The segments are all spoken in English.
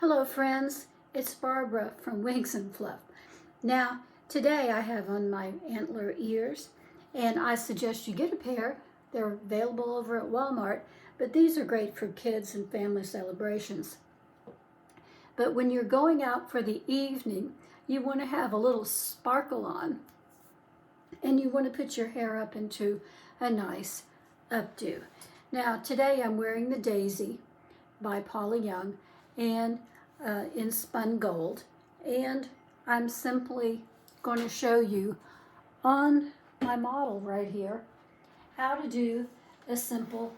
Hello friends, it's Barbara from Wings and Fluff. Now, today I have on my antler ears, and I suggest you get a pair. They're available over at Walmart, but these are great for kids and family celebrations. But when you're going out for the evening, you want to have a little sparkle on, and you want to put your hair up into a nice updo. Now, today I'm wearing the Daisy by Paula Young, and in spun gold, and I'm simply going to show you on my model right here how to do a simple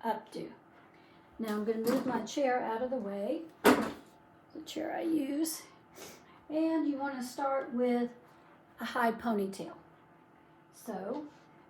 updo. Now I'm going to move my chair out of the way, the chair I use, and you want to start with a high ponytail. So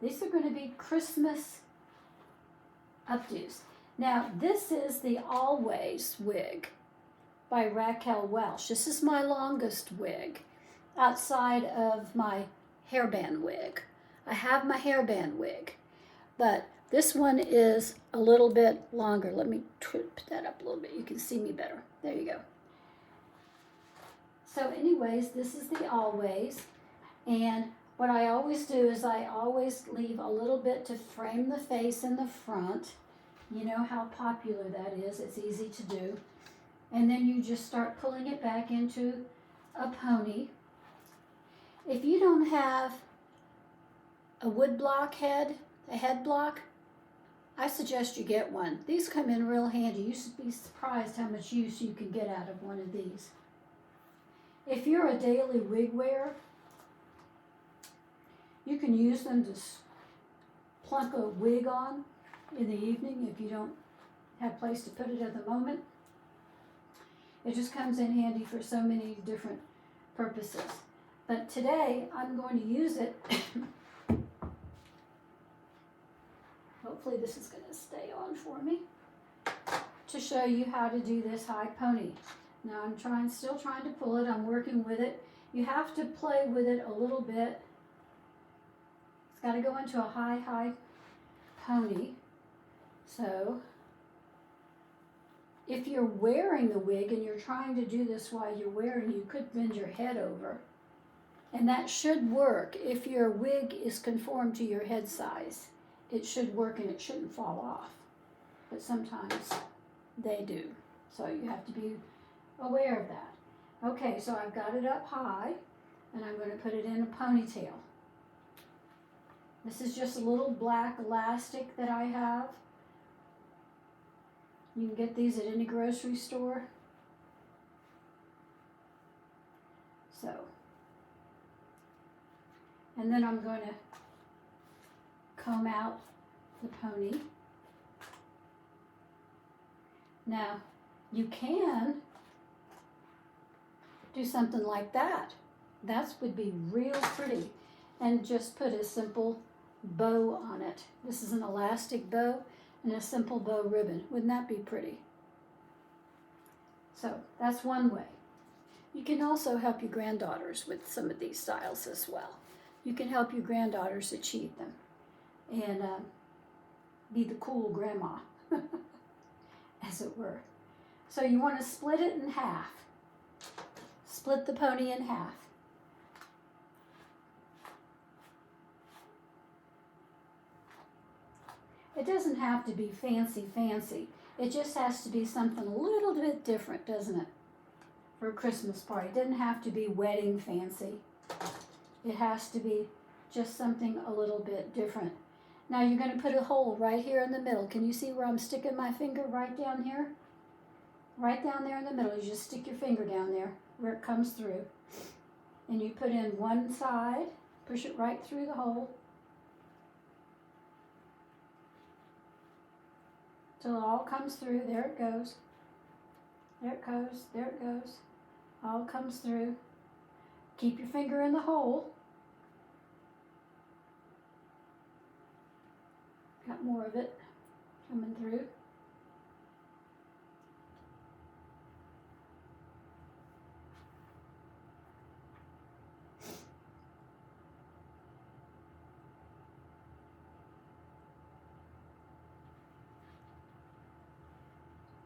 these are going to be Christmas updos. Now, this is the Always wig by Raquel Welch. This is my longest wig outside of my hairband wig. I have my hairband wig, but this one is a little bit longer. Let me put that up a little bit. You can see me better. There you go. So anyways, this is the Always, and what I always do is I always leave a little bit to frame the face in the front. You know how popular that is. It's easy to do. And then you just start pulling it back into a pony. If you don't have a wood block head, a head block, I suggest you get one. These come in real handy. You should be surprised how much use you can get out of one of these. If you're a daily wig wearer, you can use them to plunk a wig on in the evening if you don't have a place to put it at the moment. It just comes in handy for so many different purposes. But today I'm going to use it. Hopefully this is going to stay on for me, to show you how to do this high pony. Now I'm still trying to pull it. I'm working with it. You have to play with it a little bit. It's got to go into a high pony. So if you're wearing the wig and you're trying to do this while you're wearing, you could bend your head over. And that should work. If your wig is conformed to your head size, it should work and it shouldn't fall off. But sometimes they do. So you have to be aware of that. Okay, so I've got it up high, and I'm going to put it in a ponytail. This is just a little black elastic that I have. You can get these at any grocery store. So, and then I'm going to comb out the pony. Now, you can do something like that. That would be real pretty. And just put a simple bow on it. This is an elastic bow and a simple bow ribbon. Wouldn't that be pretty? So that's one way. You can also help your granddaughters with some of these styles as well. You can help your granddaughters achieve them and be the cool grandma, as it were. So you want to split it in half. Split the pony in half. It doesn't have to be fancy. It just has to be something a little bit different, doesn't it? For a Christmas party. It doesn't have to be wedding fancy. It has to be just something a little bit different. Now you're going to put a hole right here in the middle. Can you see where I'm sticking my finger right down here? Right down there in the middle. You just stick your finger down there where it comes through. And you put in one side, push it right through the hole. Till it all comes through. There it goes. There it goes. There it goes. All comes through. Keep your finger in the hole. Got more of it coming through.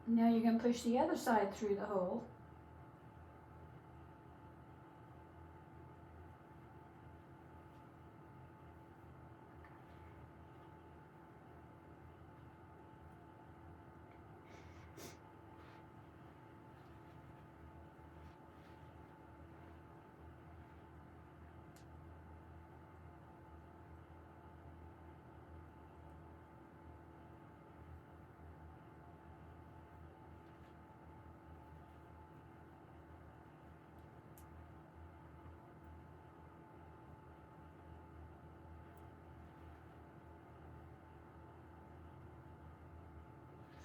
Now you're going to push the other side through the hole.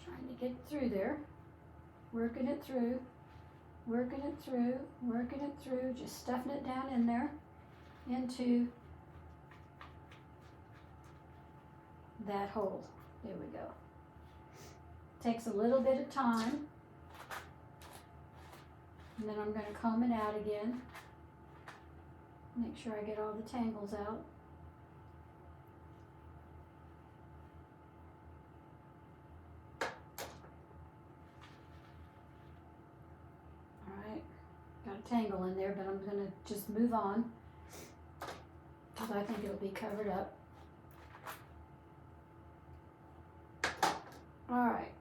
Trying to get through there, working it through, working it through, working it through, just stuffing it down in there into that hole. There we go. Takes a little bit of time, and then I'm going to comb it out again. Make sure I get all the tangles out. Got a tangle in there, but I'm going to just move on because I think it'll be covered up. All right.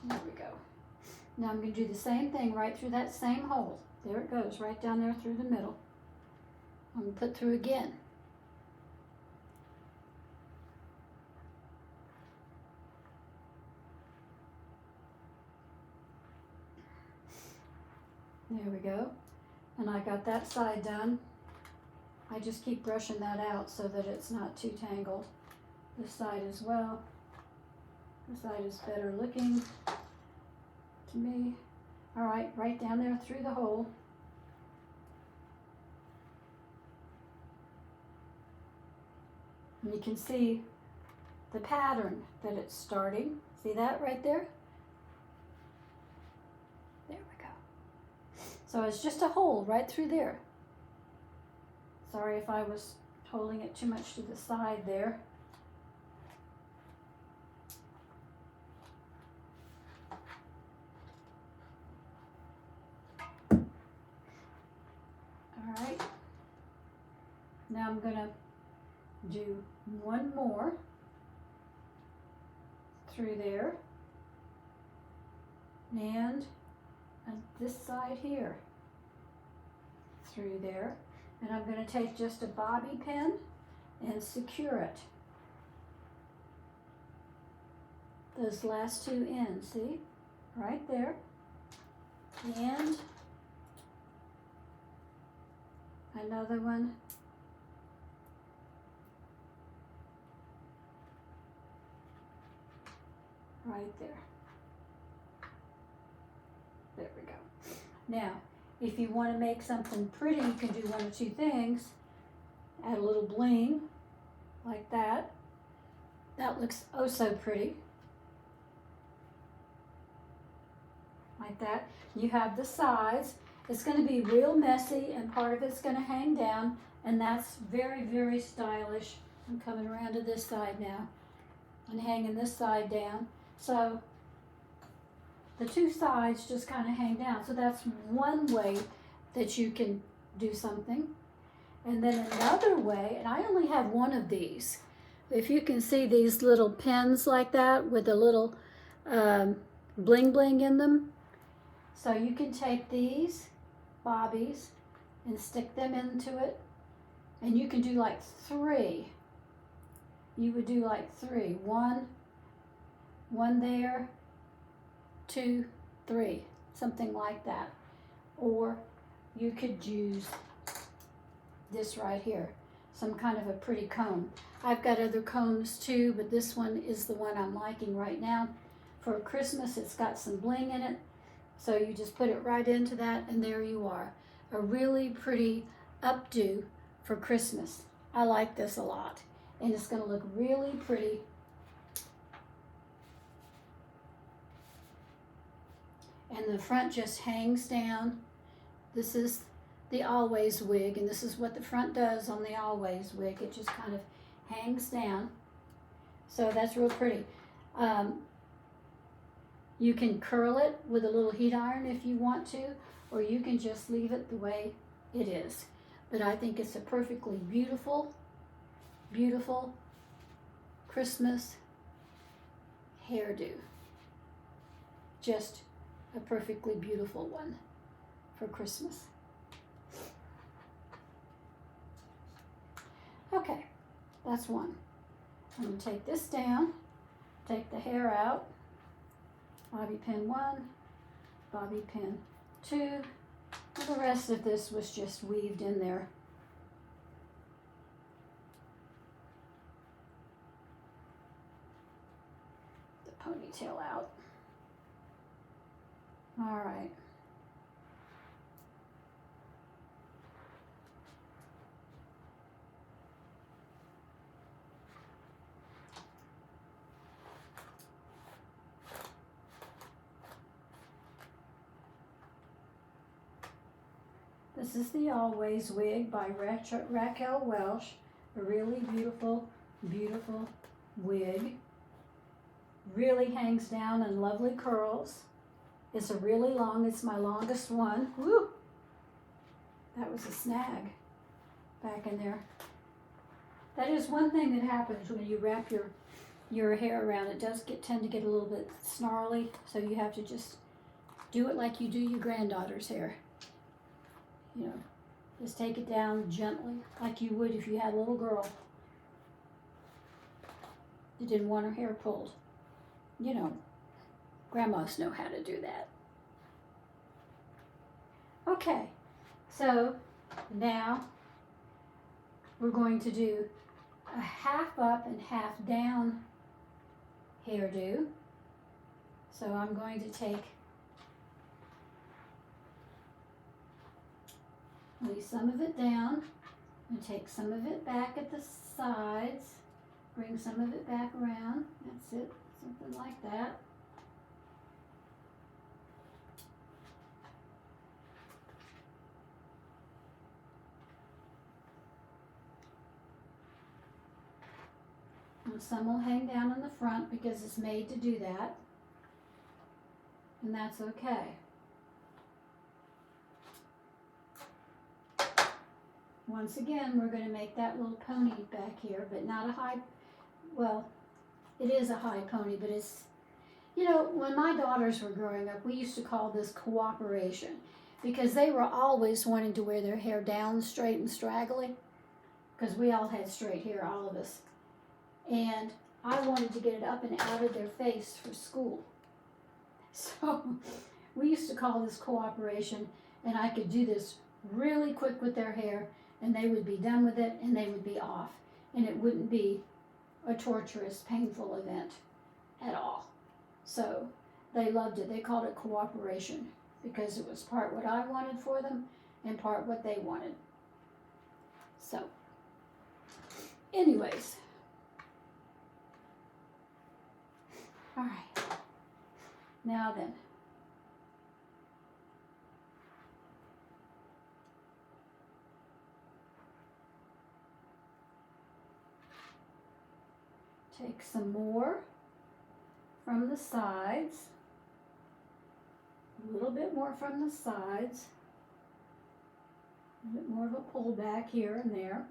There we go. Now I'm going to do the same thing right through that same hole. There it goes, right down there through the middle. I'm going to put through again. There we go. And I got that side done. I just keep brushing that out so that it's not too tangled. This side as well. This side is better looking to me. All right, right down there through the hole. And you can see the pattern that it's starting. See that right there? There we go. So it's just a hole right through there. Sorry if I was holding it too much to the side there. All right. Now I'm going to do one more through there and on this side here through there, and I'm going to take just a bobby pin and secure it, those last two ends, see, right there, and another one right there. There we go. Now, if you want to make something pretty, you can do one or two things. Add a little bling, like that. That looks oh so pretty. Like that. You have the sides. It's going to be real messy, and part of it's going to hang down, and that's very, very stylish. I'm coming around to this side now and hanging this side down. So the two sides just kind of hang down. So that's one way that you can do something. And then another way, and I only have one of these. If you can see these little pins like that with a little bling bling in them. So you can take these bobbies and stick them into it. And you can do like three. You would do like three. One there, 2, 3, something like that. Or you could use this right here, some kind of a pretty comb. I've got other combs too, but this one is the one I'm liking right now. For Christmas, it's got some bling in it. So you just put it right into that, and there you are. A really pretty updo for Christmas. I like this a lot. And it's going to look really pretty and the front just hangs down. This is the Always wig, and this is what the front does on the Always wig. It just kind of hangs down. So that's real pretty. You can curl it with a little heat iron if you want to, or you can just leave it the way it is. But I think it's a perfectly beautiful, beautiful Christmas hairdo. Just a perfectly beautiful one for Christmas. Okay, that's one. I'm going to take this down, take the hair out, bobby pin 1, bobby pin 2, and the rest of this was just weaved in there. The ponytail out. All right. This is the Always wig by Raquel Welch. A really beautiful, beautiful wig. Really hangs down in lovely curls. It's a really long, it's my longest one. Woo! That was a snag back in there. That is one thing that happens when you wrap your hair around. It does tend to get a little bit snarly, so you have to just do it like you do your granddaughter's hair. You know, just take it down gently, like you would if you had a little girl that didn't want her hair pulled. You know, grandmas know how to do that. Okay, so now we're going to do a half up and half down hairdo. So I'm going to lay some of it down and take some of it back at the sides, bring some of it back around. That's it, something like that. And some will hang down in the front because it's made to do that, and that's okay. Once again, we're going to make that little pony back here, but not a high, well, it is a high pony, but it's, you know, when my daughters were growing up, we used to call this cooperation because they were always wanting to wear their hair down straight and straggly, because we all had straight hair, all of us. And I wanted to get it up and out of their face for school. So we used to call this cooperation, and I could do this really quick with their hair, and they would be done with it, and they would be off. And it wouldn't be a torturous, painful event at all. So they loved it. They called it cooperation because it was part what I wanted for them and part what they wanted. So, anyways. All right. Now then. Take some more from the sides, a little bit more from the sides, a bit more of a pull back here and there,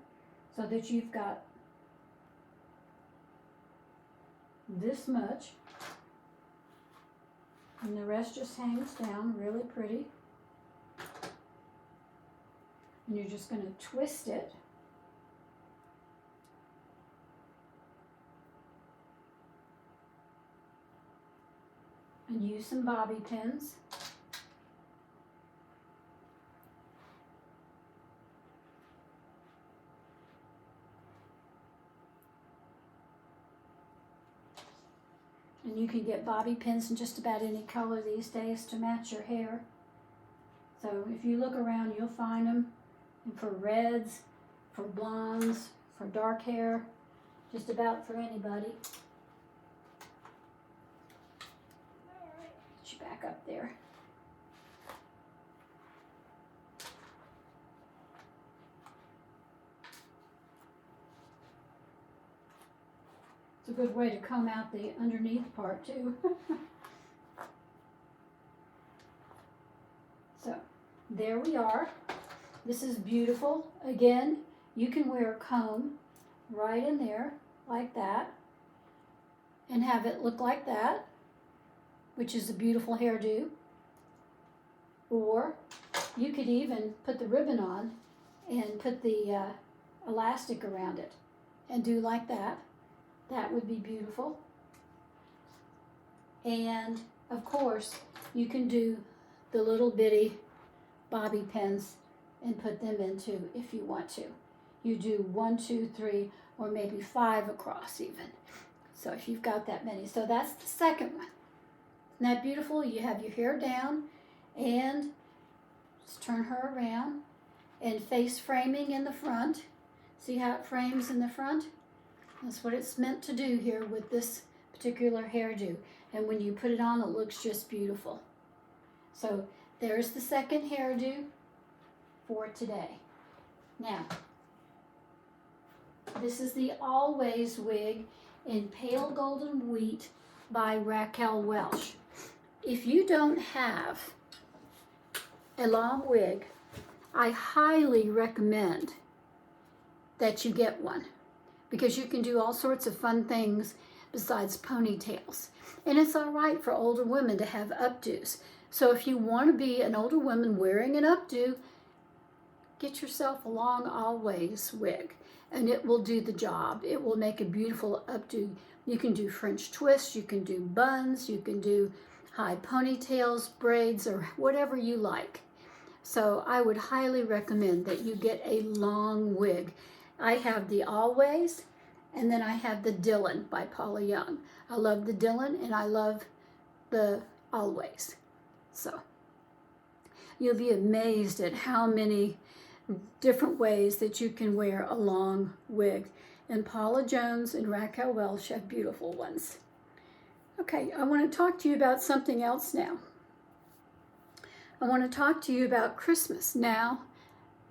so that you've got this much, and the rest just hangs down really pretty. And you're just going to twist it. And use some bobby pins. And you can get bobby pins in just about any color these days to match your hair. So if you look around, you'll find them. And for reds, for blondes, for dark hair, just about for anybody. Back up there. It's a good way to comb out the underneath part too. So there we are. This is beautiful. Again, you can wear a comb right in there like that and have it look like that, which is a beautiful hairdo. Or you could even put the ribbon on and put the elastic around it and do like that. That would be beautiful. And of course, you can do the little bitty bobby pins and put them in too if you want to. You do 1, 2, 3, or maybe 5 across even. So if you've got that many. So that's the second one. Isn't that beautiful? You have your hair down and just turn her around and face framing in the front. See how it frames in the front? That's what it's meant to do here with this particular hairdo. And when you put it on, it looks just beautiful. So there's the second hairdo for today. Now, this is the Always wig in Pale Golden Wheat by Raquel Welch. If you don't have a long wig, I highly recommend that you get one, because you can do all sorts of fun things besides ponytails. And it's all right for older women to have updos. So if you want to be an older woman wearing an updo, get yourself a long Always wig, and it will do the job. It will make a beautiful updo. You can do French twists, you can do buns, you can do high ponytails, braids, or whatever you like. So I would highly recommend that you get a long wig. I have the Always, and then I have the DYLAN by Paula Young. I love the DYLAN and I love the Always. So you'll be amazed at how many different ways that you can wear a long wig. And Paula Jones and Raquel Welch have beautiful ones. Okay, I want to talk to you about something else now. I want to talk to you about Christmas now,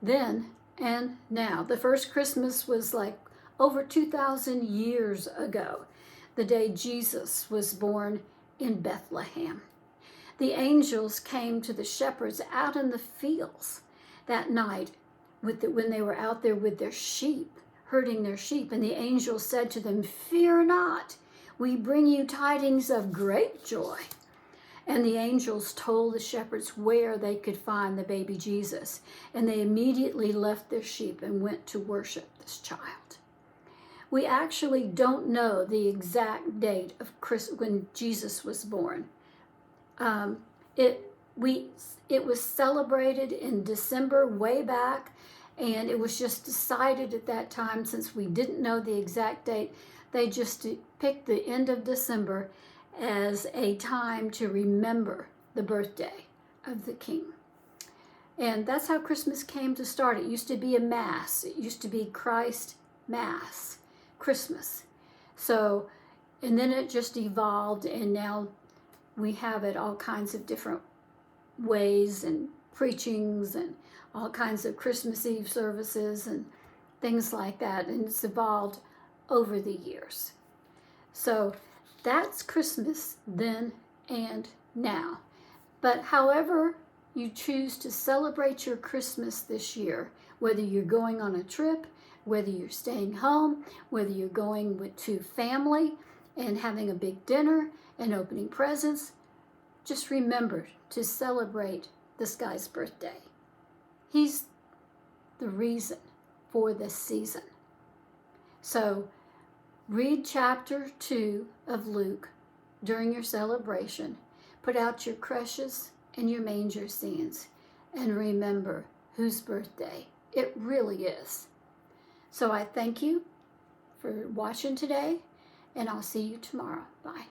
then, and now. The first Christmas was like over 2,000 years ago, the day Jesus was born in Bethlehem. The angels came to the shepherds out in the fields that night when they were out there with their sheep, herding their sheep. And the angels said to them, "Fear not, we bring you tidings of great joy." And the angels told the shepherds where they could find the baby Jesus. And they immediately left their sheep and went to worship this child. We actually don't know the exact date of when Jesus was born. It was celebrated in December way back, and it was just decided at that time, since we didn't know the exact date, they just picked the end of December as a time to remember the birthday of the King. And that's how Christmas came to start. It used to be a Mass. It used to be Christ Mass, Christmas. So, and then it just evolved, and now we have it all kinds of different ways and preachings and all kinds of Christmas Eve services and things like that. And it's evolved over the years. So that's Christmas then and now. But however you choose to celebrate your Christmas this year, whether you're going on a trip, whether you're staying home, whether you're going to family and having a big dinner and opening presents, just remember to celebrate this guy's birthday. He's the reason for this season. So read chapter 2 of Luke during your celebration. Put out your creches and your manger scenes, and remember whose birthday it really is. So I thank you for watching today, and I'll see you tomorrow. Bye.